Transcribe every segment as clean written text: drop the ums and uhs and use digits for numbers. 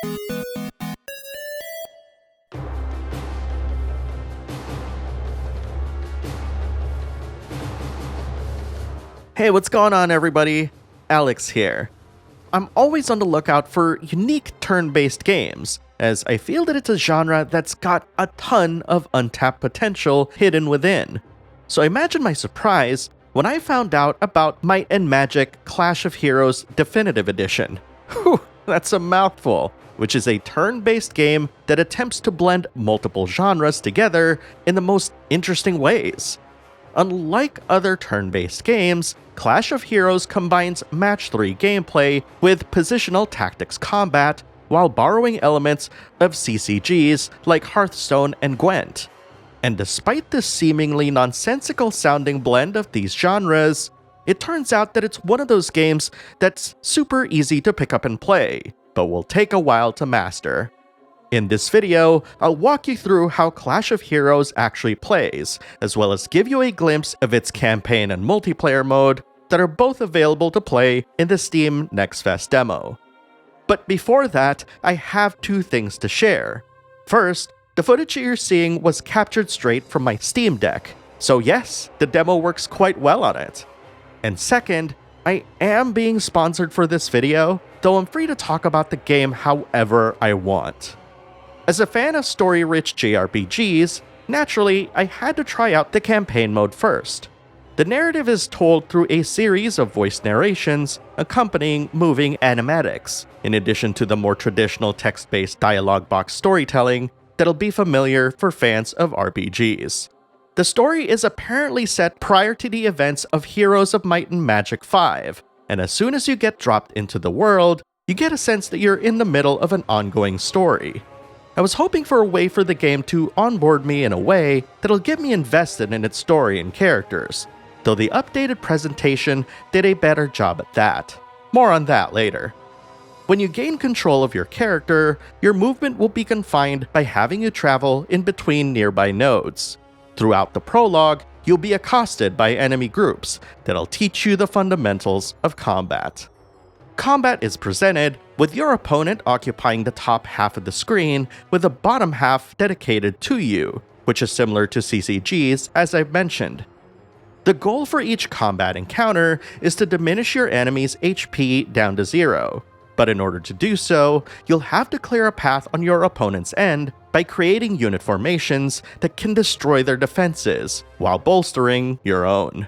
Hey, what's going on, everybody? Alex here. I'm always on the lookout for unique turn-based games, as I feel that it's a genre that's got a ton of untapped potential hidden within. So imagine my surprise when I found out about Might and Magic Clash of Heroes Definitive Edition. Whew, that's a mouthful, which is a turn-based game that attempts to blend multiple genres together in the most interesting ways. Unlike other turn-based games, Clash of Heroes combines Match 3 gameplay with positional tactics combat while borrowing elements of CCGs like Hearthstone and Gwent. And despite the seemingly nonsensical sounding blend of these genres, it turns out that it's one of those games that's super easy to pick up and play, but will take a while to master. In this video, I'll walk you through how Clash of Heroes actually plays, as well as give you a glimpse of its campaign and multiplayer mode that are both available to play in the Steam Next Fest demo. But before that, I have two things to share. First, the footage you're seeing was captured straight from my Steam Deck, so yes, the demo works quite well on it. And second, I am being sponsored for this video, though I'm free to talk about the game however I want. As a fan of story-rich JRPGs, naturally, I had to try out the campaign mode first. The narrative is told through a series of voice narrations accompanying moving animatics, in addition to the more traditional text-based dialogue box storytelling that'll be familiar for fans of RPGs. The story is apparently set prior to the events of Heroes of Might and Magic 5, and as soon as you get dropped into the world, you get a sense that you're in the middle of an ongoing story. I was hoping for a way for the game to onboard me in a way that'll get me invested in its story and characters, though the updated presentation did a better job at that. More on that later. When you gain control of your character, your movement will be confined by having you travel in between nearby nodes. Throughout the prologue, you'll be accosted by enemy groups that'll teach you the fundamentals of combat. Combat is presented with your opponent occupying the top half of the screen with the bottom half dedicated to you, which is similar to CCGs as I've mentioned. The goal for each combat encounter is to diminish your enemy's HP down to 0, but in order to do so, you'll have to clear a path on your opponent's end by creating unit formations that can destroy their defenses, while bolstering your own.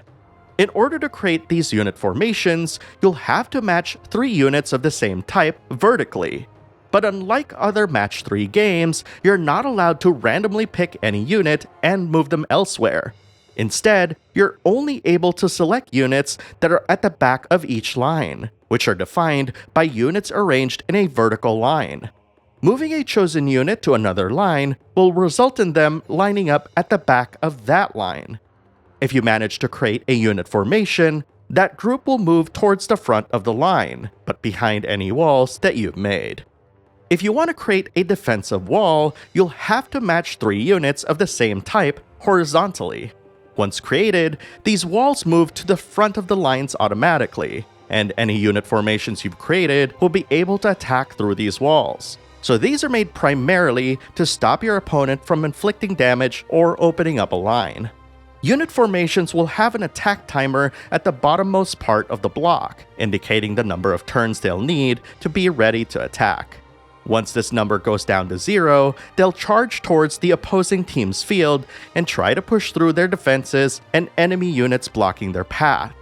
In order to create these unit formations, you'll have to match 3 units of the same type vertically. But unlike other Match 3 games, you're not allowed to randomly pick any unit and move them elsewhere. Instead, you're only able to select units that are at the back of each line, which are defined by units arranged in a vertical line. Moving a chosen unit to another line will result in them lining up at the back of that line. If you manage to create a unit formation, that group will move towards the front of the line, but behind any walls that you've made. If you want to create a defensive wall, you'll have to match 3 units of the same type horizontally. Once created, these walls move to the front of the lines automatically, and any unit formations you've created will be able to attack through these walls. So these are made primarily to stop your opponent from inflicting damage or opening up a line. Unit formations will have an attack timer at the bottommost part of the block, indicating the number of turns they'll need to be ready to attack. Once this number goes down to 0, they'll charge towards the opposing team's field and try to push through their defenses and enemy units blocking their path.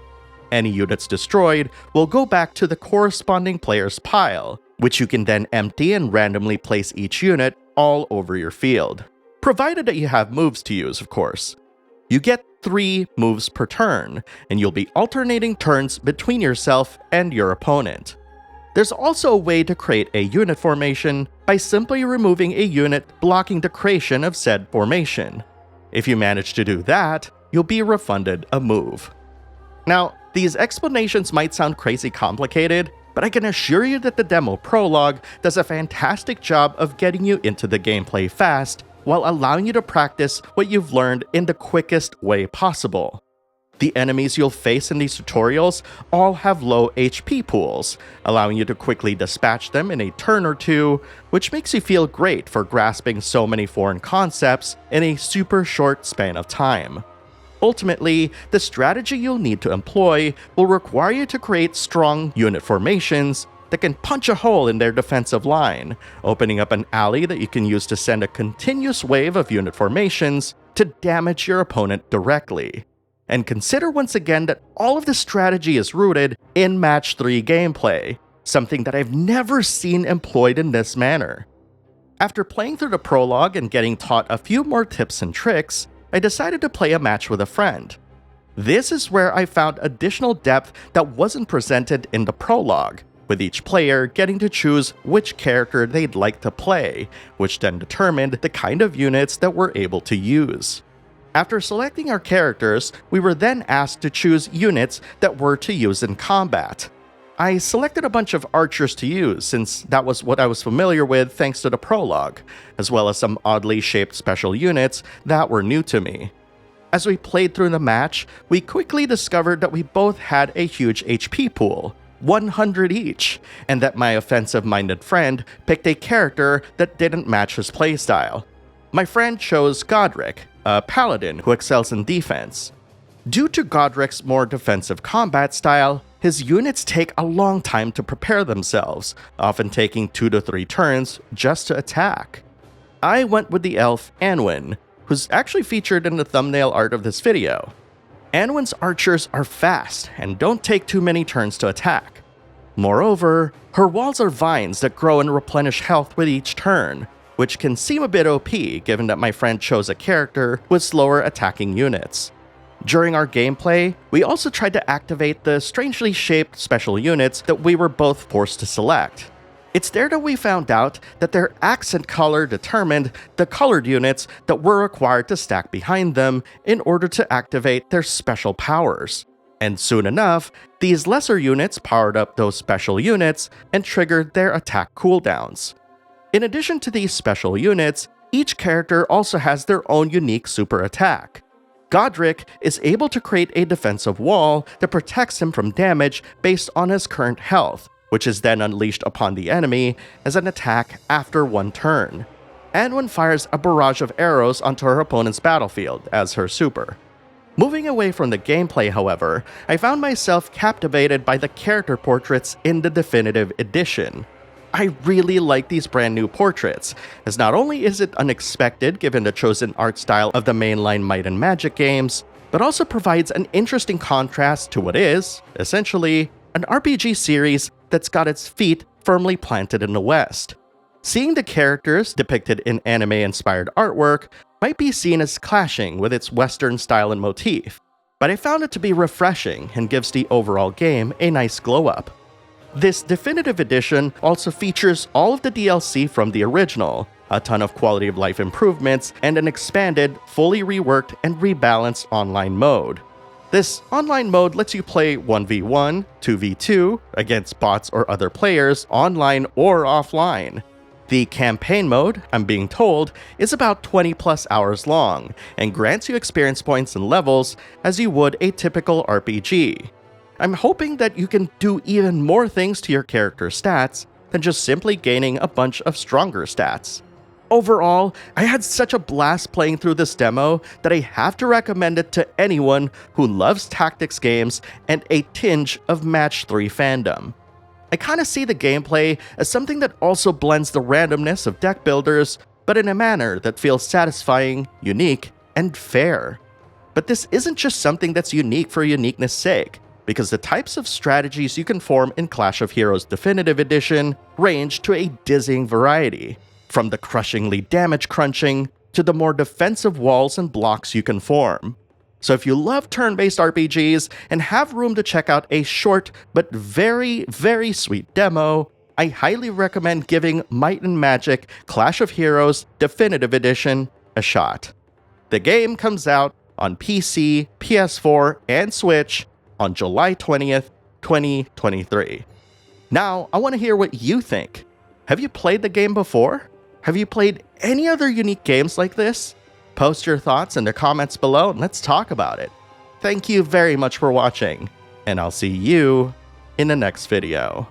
Any units destroyed will go back to the corresponding player's pile, which you can then empty and randomly place each unit all over your field. Provided that you have moves to use, of course. You get 3 moves per turn, and you'll be alternating turns between yourself and your opponent. There's also a way to create a unit formation by simply removing a unit blocking the creation of said formation. If you manage to do that, you'll be refunded a move. Now, these explanations might sound crazy complicated, but I can assure you that the demo prologue does a fantastic job of getting you into the gameplay fast while allowing you to practice what you've learned in the quickest way possible. The enemies you'll face in these tutorials all have low HP pools, allowing you to quickly dispatch them in a turn or two, which makes you feel great for grasping so many foreign concepts in a super short span of time. Ultimately, the strategy you'll need to employ will require you to create strong unit formations that can punch a hole in their defensive line, opening up an alley that you can use to send a continuous wave of unit formations to damage your opponent directly. And consider once again that all of this strategy is rooted in Match 3 gameplay, something that I've never seen employed in this manner. After playing through the prologue and getting taught a few more tips and tricks, I decided to play a match with a friend. This is where I found additional depth that wasn't presented in the prologue, with each player getting to choose which character they'd like to play, which then determined the kind of units that we're able to use. After selecting our characters, we were then asked to choose units that were to use in combat. I selected a bunch of archers to use since that was what I was familiar with thanks to the prologue, as well as some oddly shaped special units that were new to me. As we played through the match, we quickly discovered that we both had a huge HP pool, 100 each, and that my offensive-minded friend picked a character that didn't match his playstyle. My friend chose Godric, a paladin who excels in defense. Due to Godric's more defensive combat style, his units take a long time to prepare themselves, often taking 2 to 3 turns just to attack. I went with the elf Anwin, who's actually featured in the thumbnail art of this video. Anwin's archers are fast and don't take too many turns to attack. Moreover, her walls are vines that grow and replenish health with each turn, which can seem a bit OP given that my friend chose a character with slower attacking units. During our gameplay, we also tried to activate the strangely shaped special units that we were both forced to select. It's there that we found out that their accent color determined the colored units that were required to stack behind them in order to activate their special powers. And soon enough, these lesser units powered up those special units and triggered their attack cooldowns. In addition to these special units, each character also has their own unique super attack. Godric is able to create a defensive wall that protects him from damage based on his current health, which is then unleashed upon the enemy as an attack after one turn. Anwin fires a barrage of arrows onto her opponent's battlefield as her super. Moving away from the gameplay, however, I found myself captivated by the character portraits in the definitive edition. I really like these brand new portraits, as not only is it unexpected given the chosen art style of the mainline Might and Magic games, but also provides an interesting contrast to what is, essentially, an RPG series that's got its feet firmly planted in the West. Seeing the characters depicted in anime-inspired artwork might be seen as clashing with its Western style and motif, but I found it to be refreshing and gives the overall game a nice glow-up. This definitive edition also features all of the DLC from the original, a ton of quality of life improvements, and an expanded, fully reworked and rebalanced online mode. This online mode lets you play 1v1, 2v2 against bots or other players online or offline. The campaign mode, I'm being told, is about 20 plus hours long and grants you experience points and levels as you would a typical RPG. I'm hoping that you can do even more things to your character's stats than just simply gaining a bunch of stronger stats. Overall, I had such a blast playing through this demo that I have to recommend it to anyone who loves tactics games and a tinge of Match 3 fandom. I kinda see the gameplay as something that also blends the randomness of deck builders, but in a manner that feels satisfying, unique, and fair. But this isn't just something that's unique for uniqueness' sake, because the types of strategies you can form in Clash of Heroes Definitive Edition range to a dizzying variety, from the crushingly damage-crunching to the more defensive walls and blocks you can form. So if you love turn-based RPGs and have room to check out a short but very, very sweet demo, I highly recommend giving Might and Magic Clash of Heroes Definitive Edition a shot. The game comes out on PC, PS4, and Switch on July 20th, 2023. Now, I want to hear what you think. Have you played the game before? Have you played any other unique games like this? Post your thoughts in the comments below and let's talk about it. thank you very much for watching, and I'll see you in the next video.